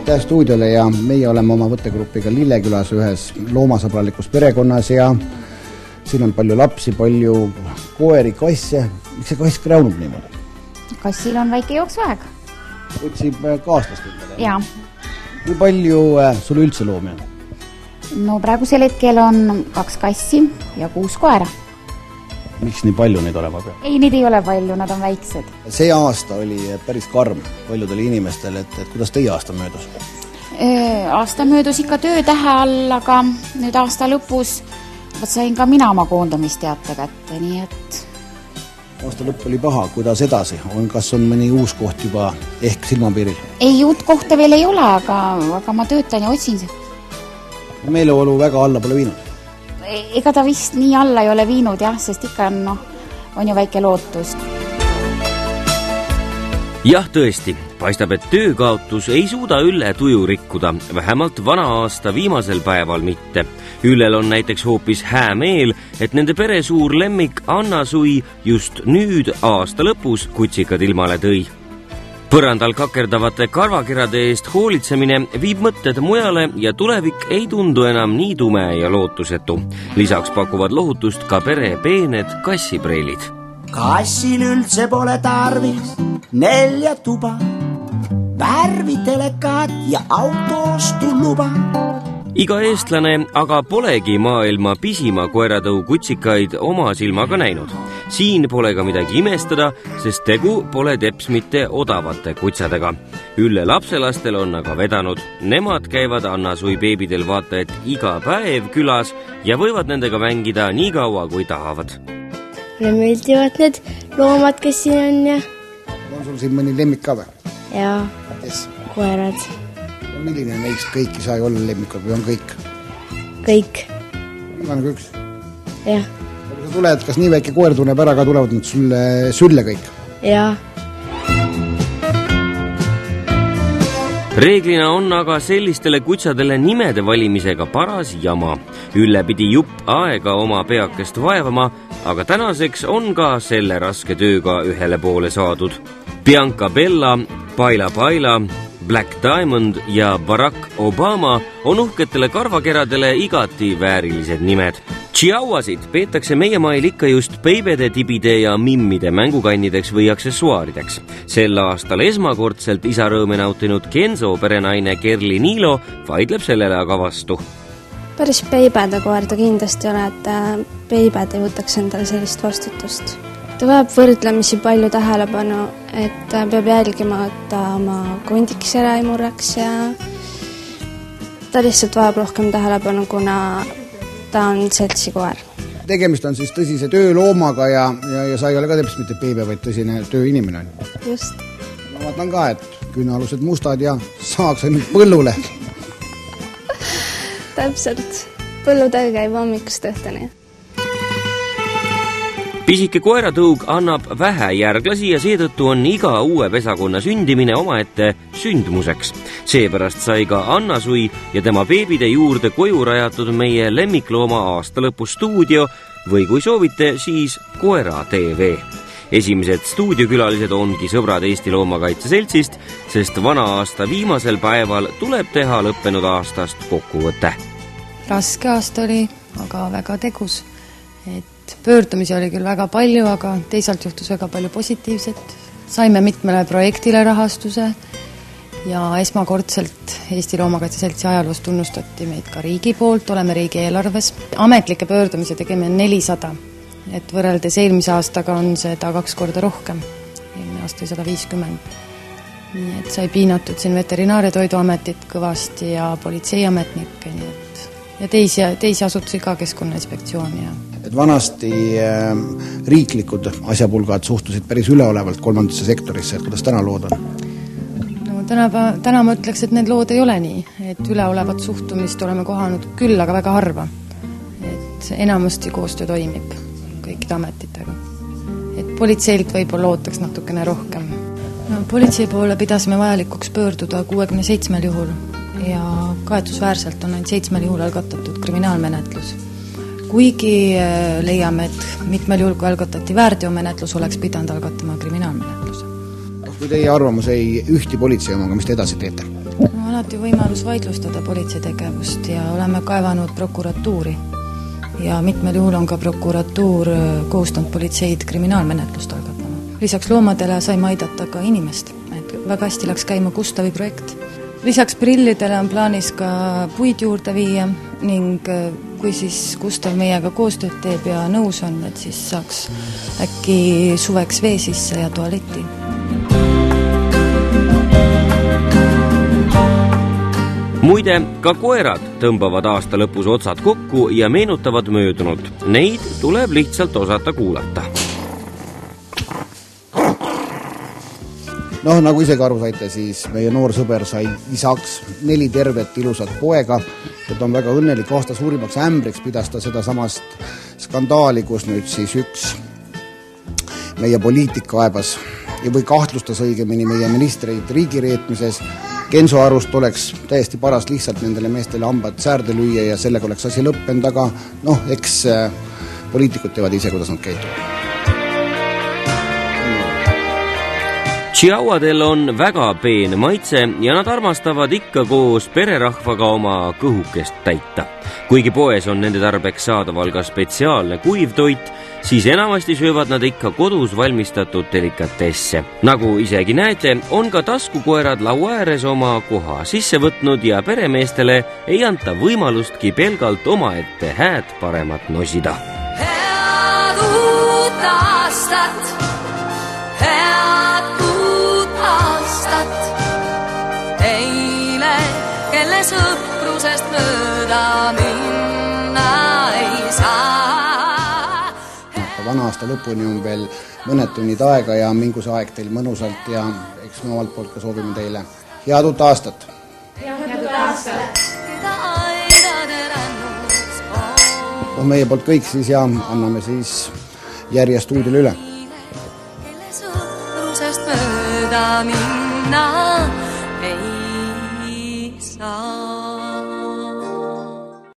Aitäh stuudiole ja meie oleme oma võttegrupiga Lillekülas ühes loomasõbralikus perekonnas ja siin on palju lapsi, palju koeri, kasse. Miks see kass kräunub niimoodi? Kassil on väike jooksuaeg. Otsib kaaslast endale? Jaa. Kui palju sul üldse loomi on? No praegusel hetkel on 2 kassi ja 6 koera. Miks nii palju neid olema peab? Ei, neid ei ole palju, nad on väiksed. See aasta oli päris karm paljudele inimestele, et kuidas teie aasta möödus? Aasta möödus ikka töötähe all, aga nüüd aasta lõpus sain ka mina oma koondamisteate kätte, nii et... Aasta lõpp oli paha, kuidas edasi? Kas on mõni uus koht juba ehk silmapiiril? Ei, uut kohta veel ei ole, aga ma töötan ja otsin see. Meeleolu väga alla pole viinud? Ega ta vist nii alla ei ole viinud, jah, sest ikka on ju väike lootus. Jah, tõesti, paistab, et töökaotus ei suuda Ülle tuju rikkuda, vähemalt vana aasta viimasel päeval mitte. Üllel on näiteks hoopis hää meel, et nende pere suur lemmik Anna Sui just nüüd aasta lõpus kutsikad ilmale tõi. Põrandal kakerdavate karvakirade eest hoolitsemine viib mõtted mujale ja tulevik ei tundu enam nii tume ja lootusetu. Lisaks pakuvad lohutust ka pere peened kassipreilid. Kassil üldse pole tarvis 4 tuba, värvitelekat ja autoostu luba. Iga eestlane aga polegi maailma pisima koeratõu kutsikaid oma silmaga näinud. Siin pole ka midagi imestada, sest tegu pole teps mitte odavate kutsadega. Ülle lapselastel on aga vedanud. Nemad käivad Anna Sui beebidel vaata et iga päev külas ja võivad nendega mängida nii kaua, kui tahavad. Mulle meeldivad need loomad, kes siin on ja... On sul siin mõni lemmik ka või? Jaa, Kes? koerad. Milline neist kõik ei saa olla lemmikud või on kõik? Kõik. On nagu üks? Jah. Kui sa tuled, kas nii väike koer tunneb ära ka tulevad nad sülle kõik? Jaa. Reeglina on aga sellistele kutsadele nimede valimisega paras jama. Ülle pidi jupp aega oma peakest vaevama, aga tänaseks on ka selle raske tööga ühele poole saadud. Bianca Bella, Paila Paila, Black Diamond ja Barack Obama on uhketele karvakeradele igati väärilised nimed. Chihuahuasid peetakse meie mail ikka just peibede, tibide ja mimmide mängukannideks või aksessuaarideks. Sel aastal esmakordselt isarõõme nautinud Kenzo perenaine Kerli Niilo vaidleb sellele aga vastu. Päris peibede koer ta kindlasti ole, et peibed ei võtaks endale sellist vastutust. Ta vajab võrdlemisi palju tähelepanu, et peab jälgima, et ta oma kondiks ära ei murraks ja ta lihtsalt vajab rohkem tähelepanu, kuna ta on seltsikoer. Tegemist on siis tõsise tööloomaga ja sa ei ole ka teps mitte peebe, vaid tõsine tööinimene on. Just. Ma vaatan ka, et künnalused mustad ja saaks ainult põllule. Täpselt. Põllutöö käib hommikust õhtuni. Pisike koeratõug annab vähe järglasi ja seetõttu on iga uue pesakonna sündimine omaette sündmuseks. Seepärast sai ka Anna Sui ja tema beebide juurde koju rajatud meie lemmiklooma aasta lõpu stuudio või kui soovite, siis Koera TV. Esimesed stuudiokülalised ongi sõbrad Eesti Loomakaitse Seltsist, sest vana aasta viimasel päeval tuleb teha lõppenud aastast kokkuvõte. Raske aasta oli, aga väga tegus. Pöördumisi oli küll väga palju, aga teisalt juhtus väga palju positiivset. Saime mitmele projektile rahastuse ja esmakordselt Eesti Loomakaitse Seltsi ajaloos tunnustati meid ka riigi poolt, oleme riigi eelarves. Ametlikke pöördumisi tegime 400, et võrreldes eelmise aastaga on seda 2 korda rohkem. Eelmine aasta 150. Nii et sai piinatud siin Veterinaar- ja Toiduametit kõvasti ja politseiametnikke ja teisi asutusi ka Keskkonnainspektsiooni ja et vanasti riiklikud asjapulgad suhtusid päris üleolevalt kolmandasse sektorisse, et kuidas täna lood on? No, täna ma ütleks, et need lood ei ole nii, et üleolevat suhtumist oleme kohanud küll, aga väga harva. Et enamasti koostöö toimib kõikide ametitega. Et politseilt võib-olla ootaks natukene rohkem. No, politsei poole pidasime vajalikuks pöörduda 67 juhul ja kaetusväärselt on ainult 7 juhul algatatud kriminaalmenetlus. Kuigi leiame, et mitmel juhul, kui algatati väärteomenetlus, oleks pidanud algatama kriminaalmenetluse. Kui teie arvamus ei ühti politsei omaga, mis te edasi teete? Alati võimalus vaidlustada politsei tegevust ja oleme kaevanud prokuratuuri. Ja mitmel juhul on ka prokuratuur kohustanud politseid kriminaalmenetlust algatama. Lisaks loomadele saime aidata ka inimest. Väga hästi läks käima Gustavi projekt. Lisaks prillidele on plaanis ka puid juurde viia ning kui siis Gustav meiega koostööd teeb ja nõus on, et siis saaks äkki suveks vee sisse ja tualetti. Muide, ka koerad tõmbavad aasta lõpus otsad kokku ja meenutavad möödunud. Neid tuleb lihtsalt osata kuulata. Noh, nagu isegi aru saite, siis meie noor sõber sai isaks 4 tervet ilusat poega ja ta on väga õnnelik. Aasta suurimaks ämbriks pidas ta seda samast skandaali, kus nüüd siis üks meie poliitika aebas või kahtlustas õigemini meie ministreid riigireetmises. Kenso arust oleks täiesti paras lihtsalt nendele meestele hambad säärde lüüa ja sellega oleks asi lõppenud, aga eks poliitikud teevad ise, kuidas nad käituvad. Chihuahuadel on väga peen maitse ja nad armastavad ikka koos pererahvaga oma kõhukest täita. Kuigi poes on nende tarbeks saadaval ka spetsiaalne kuivtoit, siis enamasti söövad nad ikka kodus valmistatud delikatesse. Nagu isegi näete, on ka taskukoerad laua ääres oma koha sisse võtnud ja peremeestele ei anta võimalustki pelgalt omaette hääd paremat nosida. Head uut aastat! Head uut aastat! Teile, kelle sõprusest mööda minna ei saa. Vana aasta lõpuni on veel mõned tunnid aega ja mingu see aeg teil mõnusalt ja eks me omalt poolt ka soovime teile head uut aastat! Head uut aastat! Meie poolt kõik siis ja anname siis järje stuudile üle. Kelle sõprusest mööda minna ei